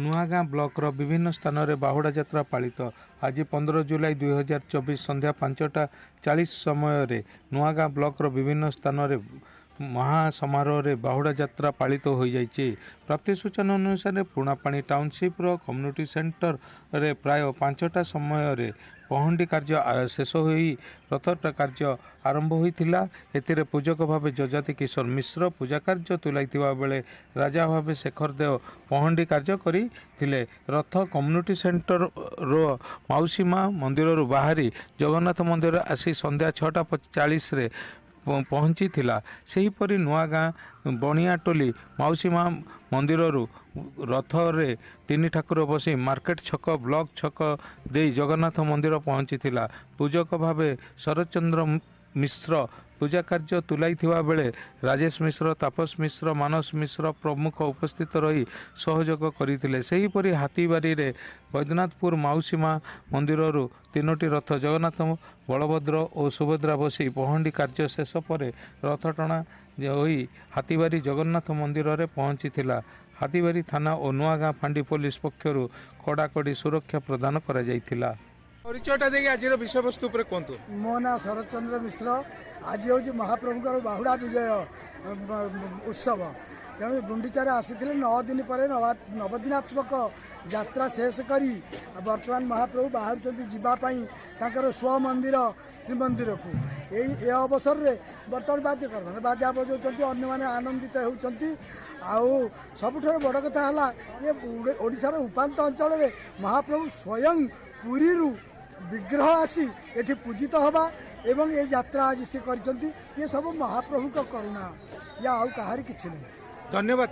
नुआगाँ blocker विभिन्न स्थान में बाहुड़ा यात्रा पालित आज 15 जुलाई 2024 संध्या 5:40 समय नुआगाँ ब्लॉकर विभिन्न स्थान में महासमारोह रे बाहुड़ा यात्रा पालित हो जाइए। प्राप्त सूचना अनुसार पुणापाणी टाउनशिप रो कम्युनिटी सेंटर रे प्राय 5टा समय रे पहंडी कार्य शेष हो रथ कार्य आरंभ होता। एतिर पूजक भाव जजाति किशोर मिश्र पूजा कार्य तुलाइथिबा बेले राजा भाव शेखर देव पहंडी कार्य करिथिले। रथ कम्युनिटी सेंटर रो मौसी माँ मंदिर बाहरी जगन्नाथ मंदिर आसी संध्या 6:40 रे पहुँची सेहीपरि नुआगाँ बणियाटोली मौसी माँ मंदिर रथ रे 3 ठाकुर बसी मार्केट छक ब्लॉक छक दे जगन्नाथ मंदिर पहुँची। पूजक भावे शरद चंद्र मिश्र पूजा कार्य तुलाइथिबा बेले राजेश मिश्र तापस मिश्र मानस मिश्र प्रमुख उपस्थित रही सहयोग करथिले। सेहीपरि हाथीबारी रे बैद्यनाथपुर मौसी माँ मंदिर 3टी रथ जगन्नाथ बलभद्र और सुभद्रा बसी पहंडी कार्य शेष पर रथ टଣା होई हाथीबारी जगन्नाथ मंदिर रे पहुँची। हाथीबारी थाना और नुआगाँ फांडी पुलिस पक्षरु कड़ाकड़ी सुरक्षा प्रदान करा जायतिला। परिचयटा देखिए आज विषय वस्तु पर कहतु। मो ना शरद चंद्र मिश्र। आज हूँ महाप्रभुଙ୍କର बाहुड़ा विजय उत्सव तेणु गुंडीचार आसी 9 दिन पर नवदिनात्मक यात्रा शेष करी वर्तमान महाप्रभु बाहर जावाई स्व मंदिर श्रीमंदिर को ये अवसर में बर्तमान बाध्य कर बाजा बजाऊँ अन्य मैंने आनंदित होती। सबुठ बड़ कथा है ये ओडिशार उपांत अंचल में महाप्रभु स्वयं पुरी विग्रह आसी एठी पूजित हवा एवं ये यात्रा आज से कर ये सब महाप्रभु का करुणा या आउ कहारी किछि नहीं। धन्यवाद।